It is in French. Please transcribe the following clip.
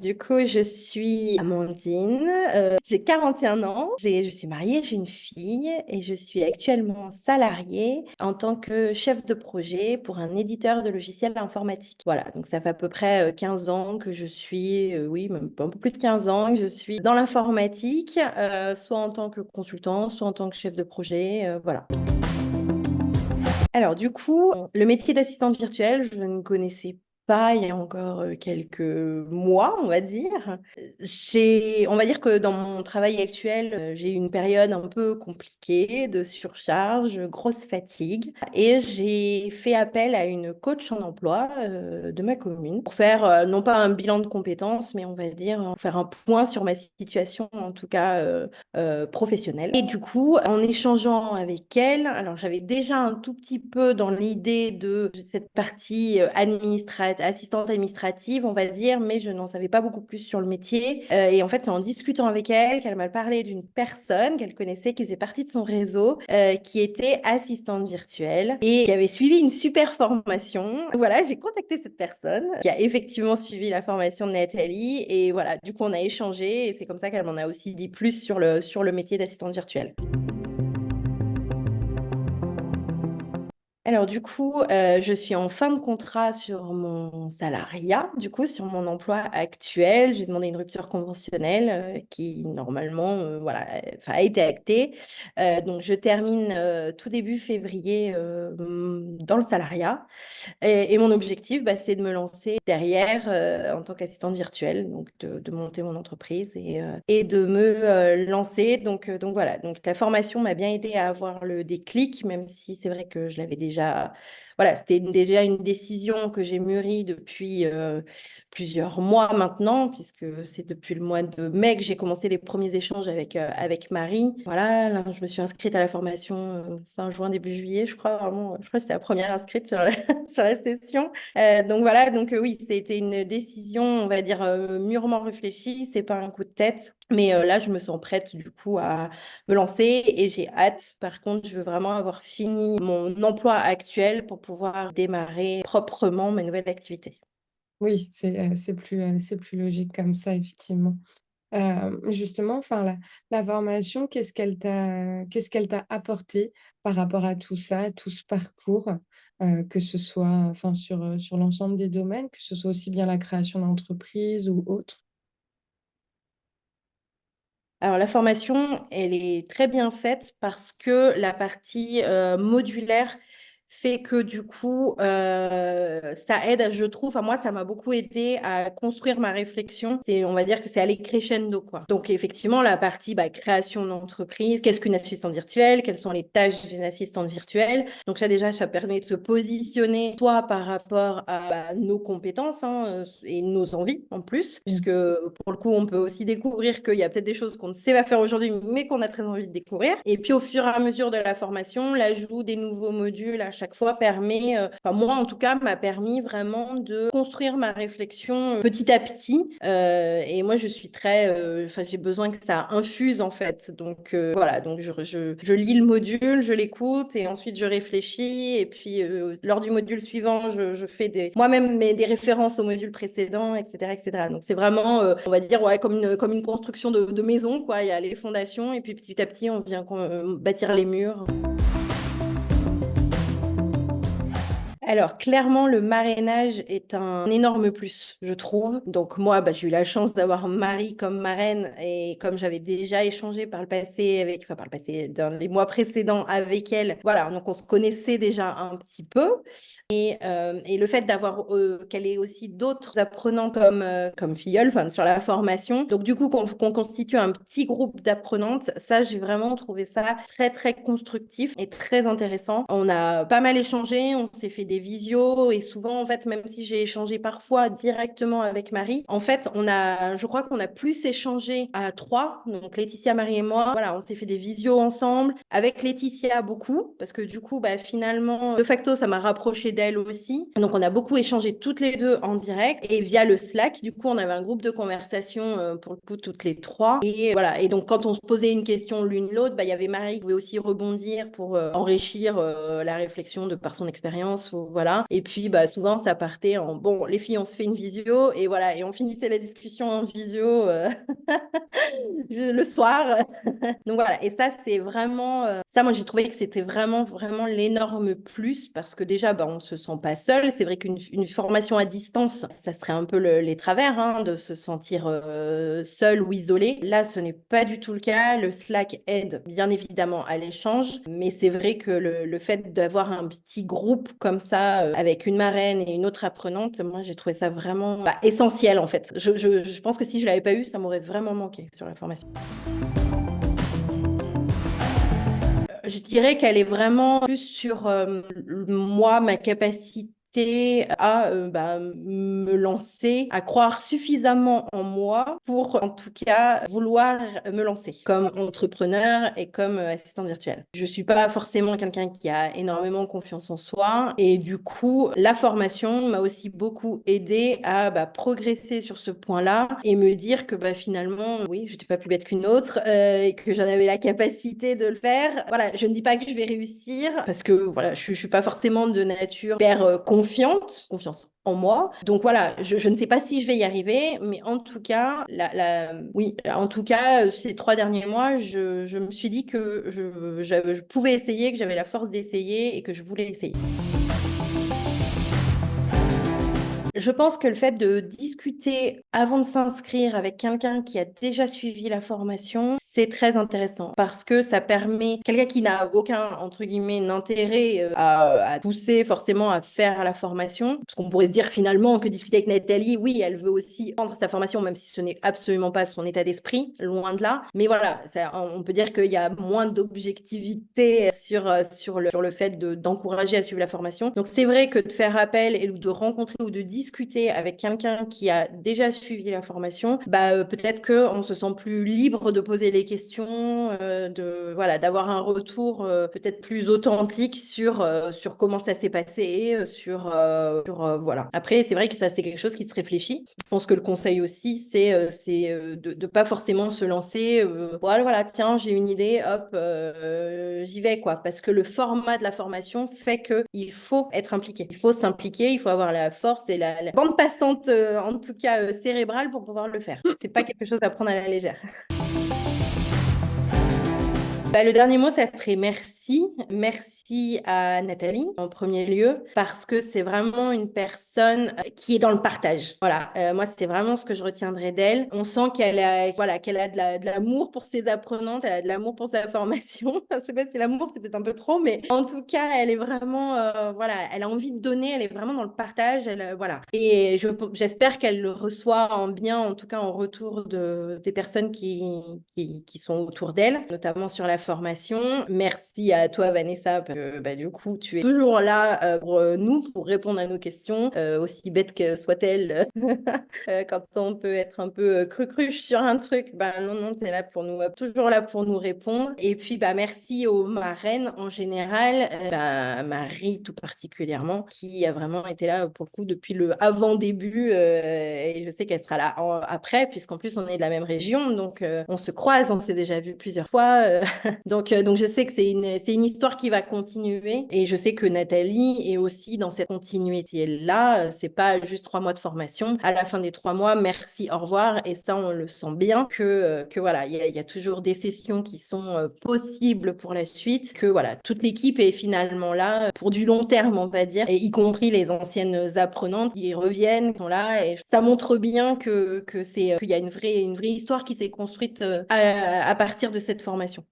Du coup, je suis Amandine, j'ai 41 ans, je suis mariée, j'ai une fille et je suis actuellement salariée en tant que chef de projet pour un éditeur de logiciels informatiques. Voilà, donc ça fait à peu près 15 ans que je suis, oui, même un peu plus de 15 ans que je suis dans l'informatique, soit en tant que consultant, soit en tant que chef de projet, voilà. Alors, du coup, le métier d'assistante virtuelle, je ne connaissais pas il y a encore quelques mois, on va dire. On va dire que dans mon travail actuel, j'ai eu une période un peu compliquée de surcharge, grosse fatigue, et j'ai fait appel à une coach en emploi de ma commune pour faire non pas un bilan de compétences, mais on va dire faire un point sur ma situation, en tout cas professionnelle. Et du coup, en échangeant avec elle, alors j'avais déjà un tout petit peu dans l'idée de cette partie assistante administrative, on va dire, mais je n'en savais pas beaucoup plus sur le métier. Et en fait, c'est en discutant avec elle qu'elle m'a parlé d'une personne qu'elle connaissait, qui faisait partie de son réseau, qui était assistante virtuelle et qui avait suivi une super formation. Voilà, j'ai contacté cette personne qui a effectivement suivi la formation de Nathalie et voilà, du coup, on a échangé et c'est comme ça qu'elle m'en a aussi dit plus sur le métier d'assistante virtuelle. Alors du coup, je suis en fin de contrat sur mon salariat, du coup, sur mon emploi actuel. J'ai demandé une rupture conventionnelle qui, normalement, voilà, a été actée. Donc je termine tout début février dans le salariat. Et mon objectif, bah, c'est de me lancer derrière en tant qu'assistante virtuelle, donc de monter mon entreprise et de me lancer. Donc voilà, donc la formation m'a bien aidé à avoir le déclic, même si c'est vrai que je l'avais déjà. Voilà, c'était déjà une décision que j'ai mûrie depuis plusieurs mois maintenant, puisque c'est depuis le mois de mai que j'ai commencé les premiers échanges avec Marie. Voilà, là, je me suis inscrite à la formation fin juin, début juillet, je crois, vraiment, je crois que c'était la première inscrite sur sur la session. Donc voilà, donc oui, c'était une décision, on va dire, mûrement réfléchie, c'est pas un coup de tête. Mais là, je me sens prête du coup à me lancer et j'ai hâte. Par contre, je veux vraiment avoir fini mon emploi actuel pour pouvoir démarrer proprement ma nouvelle activité. Oui, c'est plus logique comme ça, effectivement. Justement, enfin, la formation, qu'est-ce qu'elle t'a apporté par rapport à tout ça, tout ce parcours, que ce soit, enfin, sur l'ensemble des domaines, que ce soit aussi bien la création d'entreprise ou autre? Alors, la formation, elle est très bien faite parce que la partie modulaire fait que du coup, ça aide, je trouve, enfin moi, ça m'a beaucoup aidé à construire ma réflexion. On va dire que c'est aller crescendo, quoi. Donc, effectivement, la partie création d'entreprise, qu'est-ce qu'une assistante virtuelle, quelles sont les tâches d'une assistante virtuelle. Donc, ça, déjà, ça permet de se positionner, soit par rapport à nos compétences et nos envies en plus, Mmh. puisque pour le coup, on peut aussi découvrir qu'il y a peut-être des choses qu'on ne sait pas faire aujourd'hui, mais qu'on a très envie de découvrir. Et puis, au fur et à mesure de la formation, l'ajout des nouveaux modules à chaque fois permet, enfin, moi en tout cas, m'a permis vraiment de construire ma réflexion petit à petit. Et moi, je suis enfin, j'ai besoin que ça infuse en fait. Donc voilà, donc je lis le module, je l'écoute et ensuite je réfléchis. Et puis, lors du module suivant, je fais moi-même des références au module précédent, etc., etc. Donc c'est vraiment, on va dire, ouais, comme une construction de maison, quoi. Il y a les fondations et puis petit à petit, on vient bâtir les murs. Alors, clairement, le marrainage est un énorme plus, je trouve. Donc, moi, j'ai eu la chance d'avoir Marie comme marraine et comme j'avais déjà échangé par le passé enfin, par le passé, dans les mois précédents avec elle, voilà, donc on se connaissait déjà un petit peu. Et le fait d'avoir qu'elle ait aussi d'autres apprenants comme filleule, enfin, sur la formation. Donc, du coup, qu'on constitue un petit groupe d'apprenantes, ça, j'ai vraiment trouvé ça très, très constructif et très intéressant. On a pas mal échangé, on s'est fait des visios et souvent, en fait, même si j'ai échangé parfois directement avec Marie, en fait, je crois qu'on a plus échangé à trois, donc Laetitia, Marie et moi. Voilà, on s'est fait des visios ensemble. Avec Laetitia, beaucoup, parce que du coup, finalement, de facto, ça m'a rapproché d'elle aussi. Donc, on a beaucoup échangé toutes les deux en direct et via le Slack. Du coup, on avait un groupe de conversation pour le coup, toutes les trois. Et voilà. Et donc, quand on se posait une question l'une l'autre, il y avait Marie qui pouvait aussi rebondir pour enrichir la réflexion de par son expérience voilà. Et puis, souvent, ça partait en, bon, les filles, on se fait une visio, et voilà, et on finissait la discussion en visio le soir. Donc voilà, et ça, c'est vraiment... ça, moi, j'ai trouvé que c'était vraiment, vraiment l'énorme plus, parce que déjà, on se sent pas seul. C'est vrai qu'une formation à distance, ça serait un peu les travers, hein, de se sentir seul ou isolé. Là, ce n'est pas du tout le cas. Le Slack aide, bien évidemment, à l'échange, mais c'est vrai que le fait d'avoir un petit groupe comme ça, avec une marraine et une autre apprenante, moi, j'ai trouvé ça vraiment essentiel, en fait. Je pense que si je l'avais pas eu, ça m'aurait vraiment manqué sur la formation. Je dirais qu'elle est vraiment plus sur moi, ma capacité à me lancer, à croire suffisamment en moi pour, en tout cas, vouloir me lancer comme entrepreneur et comme assistante virtuelle. Je suis pas forcément quelqu'un qui a énormément confiance en soi, et du coup, la formation m'a aussi beaucoup aidé à progresser sur ce point-là et me dire que finalement, oui, je n'étais pas plus bête qu'une autre, et que j'en avais la capacité de le faire. Voilà, je ne dis pas que je vais réussir, parce que voilà, je suis pas forcément de nature hyper confiance en moi. Donc voilà, je ne sais pas si je vais y arriver, mais en tout cas, oui, en tout cas, ces 3 derniers mois, je me suis dit que je pouvais essayer, que j'avais la force d'essayer et que je voulais essayer. Je pense que le fait de discuter avant de s'inscrire avec quelqu'un qui a déjà suivi la formation, c'est très intéressant, parce que ça permet quelqu'un qui n'a aucun, entre guillemets, intérêt à pousser forcément à faire la formation. Parce qu'on pourrait se dire finalement que discuter avec Nathalie, oui, elle veut aussi prendre sa formation, même si ce n'est absolument pas son état d'esprit, loin de là. Mais voilà, on peut dire qu'il y a moins d'objectivité sur le fait d'encourager à suivre la formation. Donc c'est vrai que de faire appel et de rencontrer ou de discuter avec quelqu'un qui a déjà suivi la formation, peut-être qu'on se sent plus libre de poser les questions, d'avoir un retour peut-être plus authentique sur comment ça s'est passé, voilà. Après, c'est vrai que ça, c'est quelque chose qui se réfléchit. Je pense que le conseil aussi, c'est de ne pas forcément se lancer, voilà, tiens, j'ai une idée, hop, j'y vais, quoi. Parce que le format de la formation fait qu'il faut être impliqué. Il faut s'impliquer, il faut avoir la force et la bande passante, en tout cas cérébrale, pour pouvoir le faire. C'est pas quelque chose à prendre à la légère. Le dernier mot, ça serait merci. Merci à Nathalie, en premier lieu, parce que c'est vraiment une personne qui est dans le partage. Voilà, moi, c'est vraiment ce que je retiendrai d'elle. On sent qu'elle a de l'amour pour ses apprenantes, elle a de l'amour pour sa formation. Je sais pas si l'amour, c'est peut-être un peu trop, mais en tout cas, elle est vraiment, elle a envie de donner, elle est vraiment dans le partage, voilà. Et j'espère qu'elle le reçoit en bien, en tout cas en retour des personnes qui sont autour d'elle, notamment sur la formation. Merci à toi, Vanessa, parce que du coup, tu es toujours là pour nous, pour répondre à nos questions, aussi bête que soit-elle. Quand on peut être un peu cruche sur un truc, non, tu es là pour nous, toujours là pour nous répondre. Et puis, merci aux marraines en général, Marie tout particulièrement, qui a vraiment été là pour le coup depuis le avant-début, et je sais qu'elle sera là après, puisqu'en plus on est de la même région, donc on se croise, on s'est déjà vu plusieurs fois. Donc je sais que c'est une histoire qui va continuer, et je sais que Nathalie est aussi dans cette continuité-là. C'est pas juste 3 mois de formation. À la fin des 3 mois, merci, au revoir. Et ça, on le sent bien que voilà, il y a toujours des sessions qui sont possibles pour la suite, que voilà, toute l'équipe est finalement là pour du long terme, on va dire, et y compris les anciennes apprenantes qui reviennent, qui sont là, et ça montre bien qu'il y a une vraie histoire qui s'est construite à partir de cette formation.